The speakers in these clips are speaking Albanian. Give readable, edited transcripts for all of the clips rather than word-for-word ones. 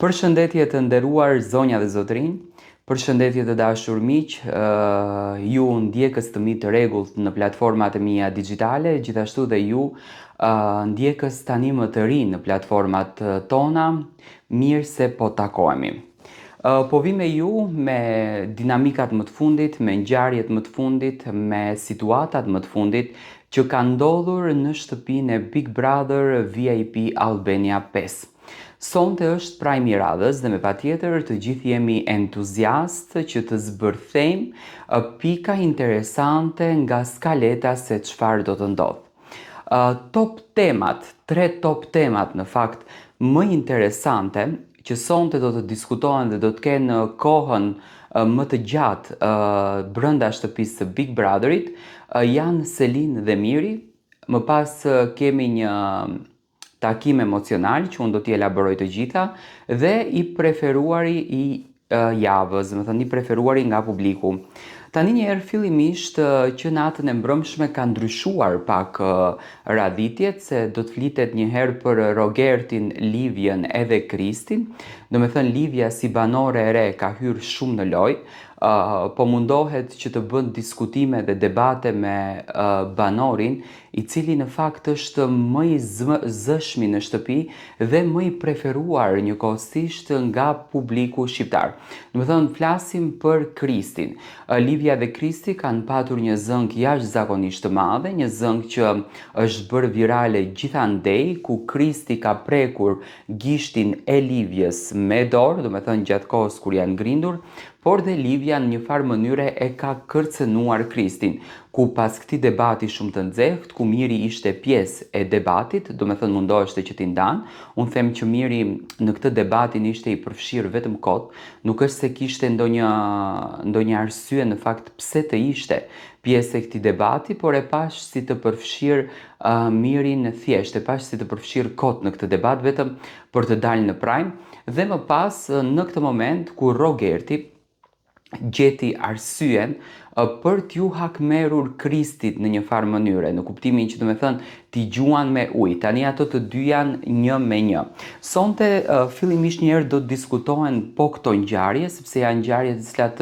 Përshëndetje të nderuar zonja dhe zotrinj, përshëndetje të dashur miq, ju ndjekës të mi të rregullt në platformat e mia digjitale, gjithashtu dhe ju ndjekës tani më të ri në platformat tona, mirë se po takohemi. Po vi me ju me dinamikat më të fundit, me ngjarjet më të fundit, me situatat më të fundit që kanë ndodhur në shtëpinë e Big Brother VIP Albania 5. Sonte është prajmi i radhës dhe me patjetër të gjithë jemi entuziastë që të zbërthejmë pika interesante nga skaleta se çfarë do të ndodhë. Tre top temat në fakt më interesante që sonte do të diskutohen dhe do të kenë kohën më të gjatë brenda shtëpisë së Big Brotherit janë Selin dhe Miri. Më pas kemi një takim emocional që unë do t'i elaboroj të gjitha dhe i preferuari i javës, më thënë i preferuari nga publiku. Tani njerë fillimisht që natën e mbrëmshme ka ndryshuar pak raditjet, se do të flitet njëherë për Rogertin, Livjen edhe Kristin. Do me thënë Livja si banore e re ka hyrë shumë në loj, po mundohet që të bën diskutime dhe debate me banorin, i cili në fakt është më i zëshmi në shtëpi dhe më i preferuar njëkohësisht nga publiku shqiptar. Do të thënë flasim për Kristin. Livja dhe Kristi kanë patur një zënk jashtëzakonisht të madhe, një zënk që është bërë virale gjithandej, ku Kristi ka prekur gishtin e Livjes me dorë, do të thënë gjatë kohës kur janë ngrindur, por dhe Livja në një farë mënyre e ka kërcënuar Kristin, ku pas këtij debati shumë të nxehtë, ku Miri ishte pjesë e debatit, do me thënë mundoheshte që t'i ndanë. Unë them që Miri në këtë debatin ishte i përfshirë vetëm kot, nuk është se kishte ndonjë arsye në fakt pse të ishte pjesë e këtij debati, por e pash si të përfshirë Mirin thjesht, e pash si të përfshirë kot në këtë debat vetëm për të dalë në prime. Dhe më pas në këtë moment ku Rogerti gjeti arsyen për t'ju hakmerur Kristit në një farë mënyre, në kuptimin që do me thënë t'i gjuan me ujë, tani ato të dy janë një me një. Sonte fillimisht njerë do të diskutohen po këto ngjarje, sepse janë ngjarje të cilat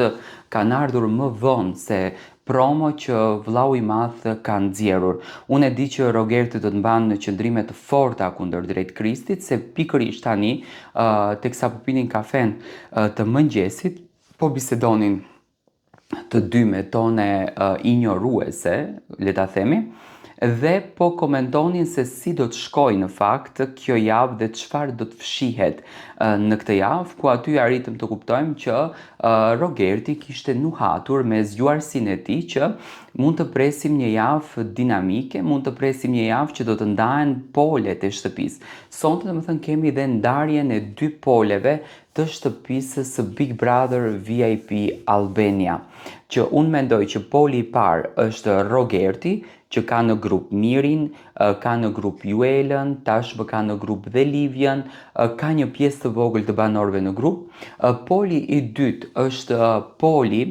kanë ardhur më vonë se promo që vllau i madh ka nxjerrur. Unë e di që Rogerti do të mban në qëndrime të forta kundër drejt Kristit, se pikërisht tani teksa po pinin kafen të mëngjesit, po bisedonin të dy me tone injoruese, le ta themi, dhe po komentonin se si do të shkojë në fakt kjo javë dhe çfarë do të fshihet në këtë javë, ku aty arritëm të kuptojmë që Rogerti kishte nuhatur me zgjuarsinë e tij që mund të presim një javë dinamike, mund të presim një javë që do të ndahen polet e shtëpisë. Sonte domethënë kemi dhe ndarjen e dy poleve të shtëpisë së Big Brother VIP Albania, që unë mendoj që poli i parë është Rogerti, që ka në grup Mirin, ka në grup Juelën, tashmë ka në grup dhe Livjen, ka një pjesë të vogël të banorëve në grup. Poli i dytë është poli,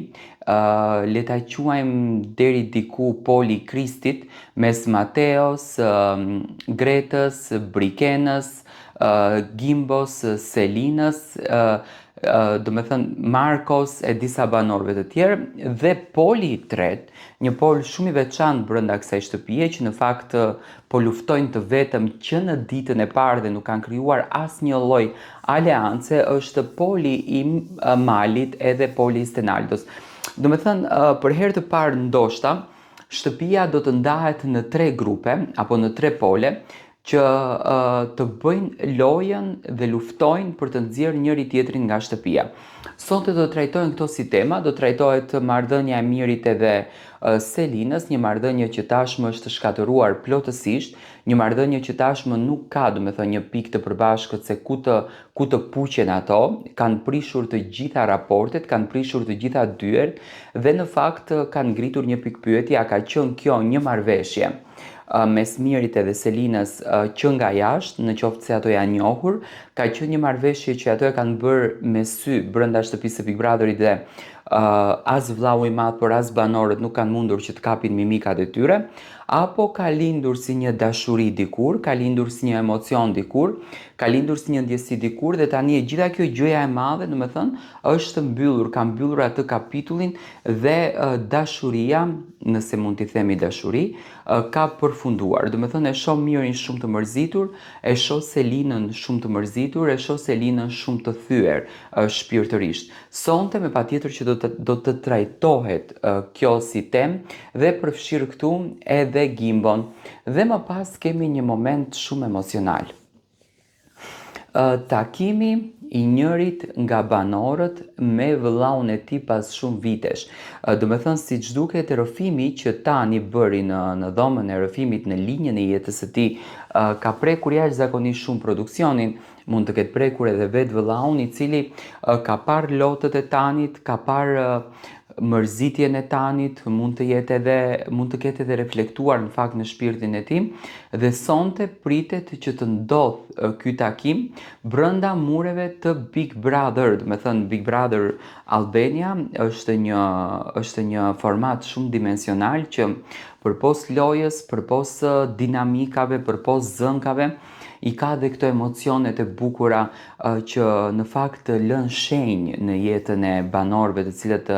le ta quajmë deri diku poli Kristit, mes Mateos, Gretës, Brikenës, Gimbos, Selinës, do me thënë Markos e disa banorëve të tjerë, dhe poli i tretë, një pol shumë i veçantë brenda kësaj shtëpie, që në fakt po luftojnë të vetëm që në ditën e parë dhe nuk kanë krijuar asnjë lloj aleance, është poli i Malit edhe poli i Stenaldos. Do me thënë, për herë të parë ndoshta, shtëpia do të ndahet në 3 grupe, apo në 3 pole, që të bëjnë lojën dhe luftojnë për të nxjerrë njëri tjetrin nga shtëpia. Sonte do të trajtojnë këto si tema, do trajtohet marrëdhënia e Mirit edhe Selinës, një marrëdhënie që tashmë është shkatëruar plotësisht, një marrëdhënie që tashmë nuk ka, do me thënë, një pikë të përbashkët se ku të puqen ato, kanë prishur të gjitha raportet, kanë prishur të gjitha dyert dhe në fakt kanë ngritur një pikë pyetje, a ka qenë kjo një marrëveshje mes Mirit edhe Selinës që nga jashtë, në qoftë se ato janë njohur, ka qenë një marrëveshje që ato e kanë bërë me sy brenda shtëpisë së Big Brotherit dhe as vllau i madh, por as banorët nuk kanë mundur që të kapin mimikat e tyre, apo ka lindur si një dashuri dikur, ka lindur si një emocion dikur, ka lindur si një ndjesi dikur dhe tani e gjitha kjo gjëja e madhe, domethënë, është mbyllur, ka mbyllur atë kapitullin dhe dashuria, nëse mund t'i themi dashuri, ka përfunduar. Domethënë e shoh Mirin shumë të mërzitur, e shoh Selinën shumë të mërzitur, e shoh Selinën shumë të thyer shpirtërisht. Sonte me patjetër që do të trajtohet kjo si temë dhe përfshir këtu edhe Gimbon. Dhe më pas kemi një moment shumë emocional. Takimi i njërit nga banorët me vëllaun e tij pas shumë vitesh. Do me thënë si që duket Rëfimi që tani bëri në dhomën e Rëfimit në linjën e jetës së tij, ka prekur jashtëzakonisht shumë produksionin, mund të ketë prekur edhe vetë vëllaun i cili ka parë lotët e Tanit, ka parë mërzitjen e Tanit, mund të ketë edhe reflektuar në fakt në shpirtin e tij dhe sonte pritet që të ndodh ky takim brenda mureve të Big Brother. Do me thënë Big Brother Albania është një format shumë dimensional që përpos lojës, përpos dinamikave, përpos zënkave, i ka dhe këto emocionet e bukura që në fakt lën shenjë në jetën e banorëve të cilët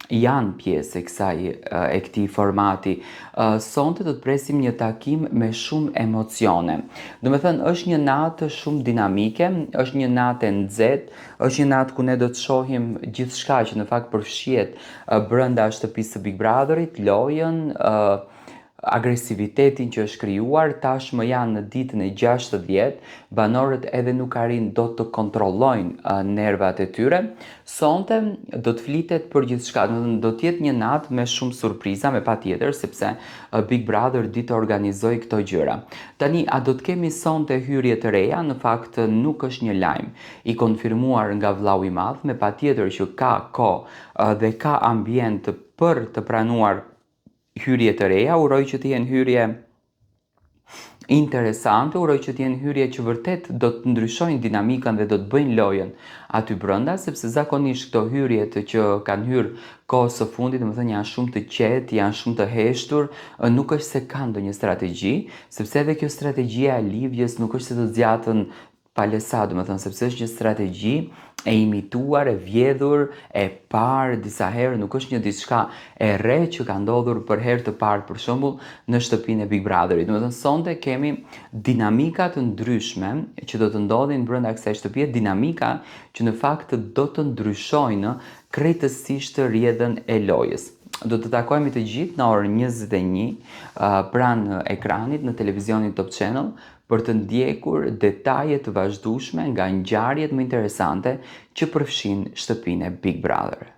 janë pjesë e këtij formati. Sonte do të presim një takim me shumë emocione. Do me thënë është një natë shumë dinamike, është një natë e nxehtë, është një natë ku ne do të shohim gjithçka që në fakt përfshihet brenda shtëpisë së Big Brotherit, lojën, agresivitetin që është krijuar, tashmë janë në ditën e 60, banorët edhe nuk arrin dot të kontrollojnë nervat e tyre. Sonte do të flitet për gjithçka, do të jetë një natë me shumë surpriza, me patjetër, sepse Big Brother di të organizojë këto gjëra. Tani, a do të kemi sonte hyrje të reja? Në fakt nuk është një lajm i konfirmuar nga vllau i madh, me patjetër që ka kohë dhe ka ambient për të pranuar hyrje të reja. Uroj që të jenë hyrje interesante, uroj që të jenë hyrje që vërtet do të ndryshojnë dinamikën dhe do të bëjnë lojën aty brenda, sepse zakonisht këto hyrjet që kanë hyrë kohës së fundit, domethënë janë shumë të qetë, janë shumë të heshtur, nuk është se kanë ndonjë strategji, sepse edhe kjo strategjia e lidhjes nuk është se do zgjatën palesa, domethënë sepse është një strategji e imituar, e vjedhur, e parë disa herë, nuk është një diçka e re që ka ndodhur për herë të parë, për shembull, në shtëpinë e Big Brotherit. Domethënë sonte kemi dinamika të ndryshme që do të ndodhin brenda kësaj shtëpie, dinamika që në fakt do të ndryshojnë krejtësisht rrjedhën e lojës. Do të takojmë të gjithë në orën 21 pranë ekranit në televizionin Top Channel për të ndjekur detaje të vazhdueshme nga ngjarjet më interesante që përfshin shtëpinë e Big Brother.